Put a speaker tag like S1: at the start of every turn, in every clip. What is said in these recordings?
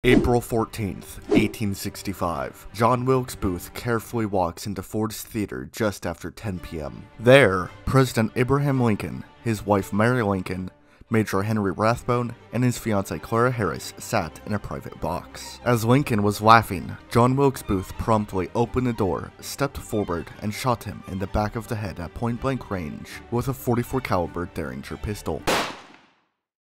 S1: April 14th, 1865. John Wilkes Booth carefully walks into Ford's Theater just after 10 p.m. There, President Abraham Lincoln, his wife Mary Lincoln, Major Henry Rathbone, and his fiancée Clara Harris sat in a private box. As Lincoln was laughing, John Wilkes Booth promptly opened the door, stepped forward, and shot him in the back of the head at point-blank range with a .44 caliber Derringer pistol.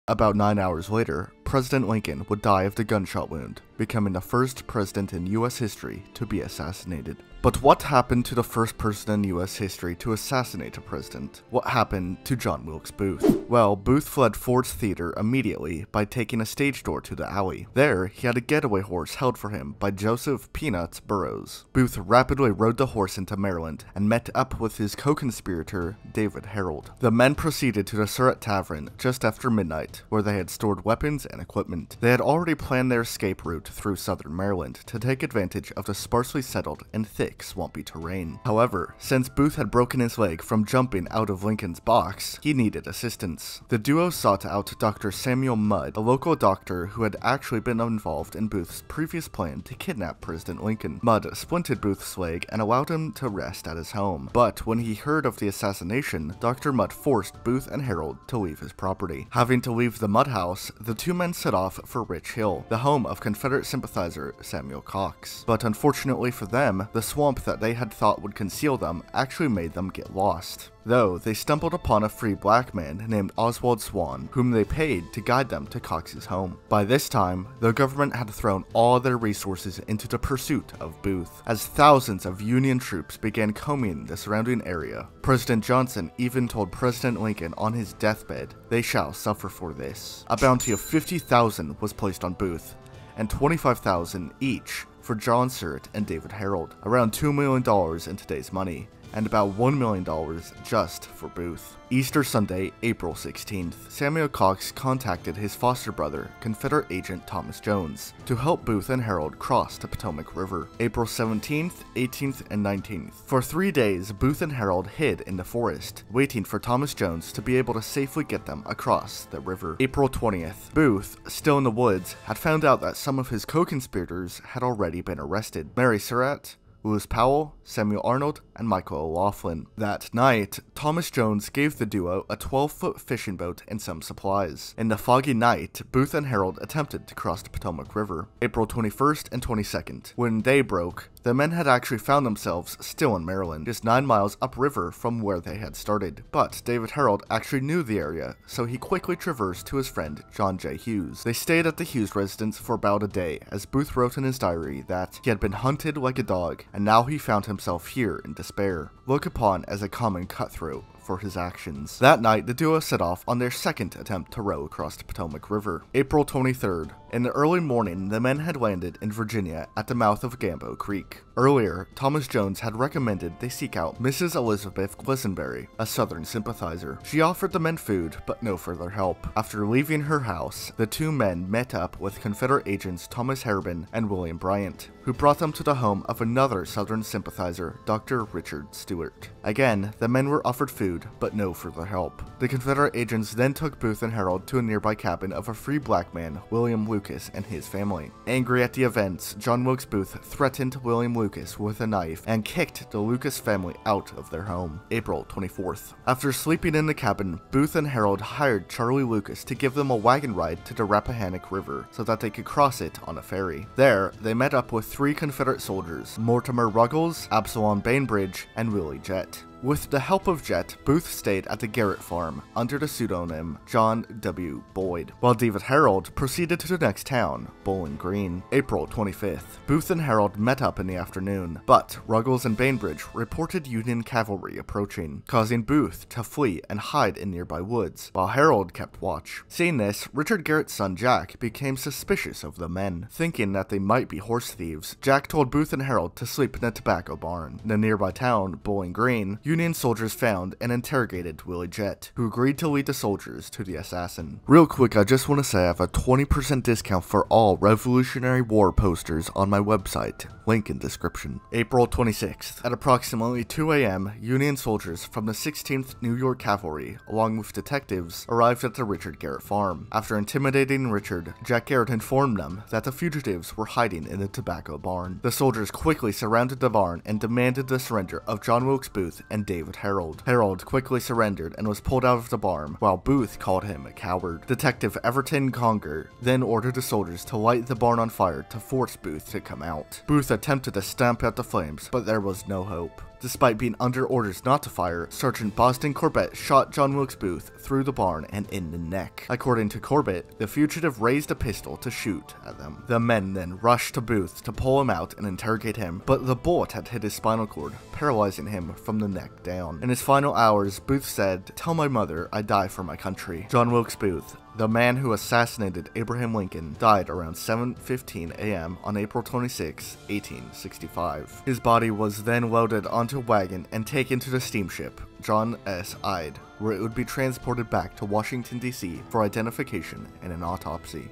S1: About 9 hours later, President Lincoln would die of the gunshot wound, becoming the first president in U.S. history to be assassinated. But what happened to the first person in U.S. history to assassinate a president? What happened to John Wilkes Booth? Well, Booth fled Ford's Theater immediately by taking a stage door to the alley. There, he had a getaway horse held for him by Joseph Peanuts Burroughs. Booth rapidly rode the horse into Maryland and met up with his co-conspirator, David Harold. The men proceeded to the Surratt Tavern just after midnight, where they had stored weapons and equipment. They had already planned their escape route through southern Maryland to take advantage of the sparsely settled and thick swampy terrain. However, since Booth had broken his leg from jumping out of Lincoln's box, he needed assistance. The duo sought out Dr. Samuel Mudd, a local doctor who had actually been involved in Booth's previous plan to kidnap President Lincoln. Mudd splinted Booth's leg and allowed him to rest at his home. But when he heard of the assassination, Dr. Mudd forced Booth and Harold to leave his property. Having to leave the Mudd house, the two men set off for Rich Hill, the home of Confederate sympathizer Samuel Cox. But unfortunately for them, the swamp that they had thought would conceal them actually made them get lost. Though, they stumbled upon a free black man named Oswald Swan, whom they paid to guide them to Cox's home. By this time, the government had thrown all their resources into the pursuit of Booth, as thousands of Union troops began combing the surrounding area. President Johnson even told President Lincoln on his deathbed, "They shall suffer for this." A bounty of $50,000 was placed on Booth, and $25,000 each for John Surratt and David Harold, around $2 million in today's money, and about $1 million just for Booth. Easter Sunday, April 16th, Samuel Cox contacted his foster brother, Confederate agent Thomas Jones, to help Booth and Harold cross the Potomac River. April 17th, 18th, and 19th. For 3 days, Booth and Harold hid in the forest, waiting for Thomas Jones to be able to safely get them across the river. April 20th, Booth, still in the woods, had found out that some of his co-conspirators had already been arrested. Mary Surratt, Lewis Powell, Samuel Arnold, and Michael O'Laughlin. That night, Thomas Jones gave the duo a 12-foot fishing boat and some supplies. In the foggy night, Booth and Harold attempted to cross the Potomac River. April 21st and 22nd. When day broke, the men had actually found themselves still in Maryland, just 9 miles upriver from where they had started. But David Harold actually knew the area, so he quickly traversed to his friend John J. Hughes. They stayed at the Hughes residence for about a day, as Booth wrote in his diary that he had been hunted like a dog, and now he found himself here in despair, looked upon as a common cutthroat for his actions. That night, the duo set off on their second attempt to row across the Potomac River. April 23rd. In the early morning, the men had landed in Virginia at the mouth of Gambo Creek. Earlier, Thomas Jones had recommended they seek out Mrs. Elizabeth Glisenberry, a Southern sympathizer. She offered the men food, but no further help. After leaving her house, the two men met up with Confederate agents Thomas Harriman and William Bryant, who brought them to the home of another Southern sympathizer, Dr. Richard Stewart. Again, the men were offered food, but no further help. The Confederate agents then took Booth and Harold to a nearby cabin of a free black man, William Lucas, and his family. Angry at the events, John Wilkes Booth threatened William Lucas with a knife and kicked the Lucas family out of their home. April 24th. After sleeping in the cabin, Booth and Harold hired Charlie Lucas to give them a wagon ride to the Rappahannock River so that they could cross it on a ferry. There, they met up with 3 Confederate soldiers, Mortimer Ruggles, Absalom Bainbridge, and Willie Jett. With the help of Jett, Booth stayed at the Garrett farm under the pseudonym John W. Boyd, while David Harold proceeded to the next town, Bowling Green. April 25th. Booth and Harold met up in the afternoon, but Ruggles and Bainbridge reported Union cavalry approaching, causing Booth to flee and hide in nearby woods, while Harold kept watch. Seeing this, Richard Garrett's son Jack became suspicious of the men. Thinking that they might be horse thieves, Jack told Booth and Harold to sleep in a tobacco barn. In the nearby town, Bowling Green, Union soldiers found and interrogated Willie Jett, who agreed to lead the soldiers to the assassin. Real quick, I just want to say I have a 20% discount for all Revolutionary War posters on my website, link in description. April 26th. At approximately 2 a.m., Union soldiers from the 16th New York Cavalry, along with detectives, arrived at the Richard Garrett farm. After intimidating Richard, Jack Garrett informed them that the fugitives were hiding in a tobacco barn. The soldiers quickly surrounded the barn and demanded the surrender of John Wilkes Booth and David Harold. Harold quickly surrendered and was pulled out of the barn, while Booth called him a coward. Detective Everton Conger then ordered the soldiers to light the barn on fire to force Booth to come out. Booth attempted to stamp out the flames, but there was no hope. Despite being under orders not to fire, Sergeant Boston Corbett shot John Wilkes Booth through the barn and in the neck. According to Corbett, the fugitive raised a pistol to shoot at them. The men then rushed to Booth to pull him out and interrogate him, but the bullet had hit his spinal cord, paralyzing him from the neck down. In his final hours, Booth said, "Tell my mother I die for my country." John Wilkes Booth, the man who assassinated Abraham Lincoln, died around 7:15 a.m. on April 26, 1865. His body was then loaded onto a wagon and taken to the steamship John S. Ide, where it would be transported back to Washington, D.C. for identification and an autopsy.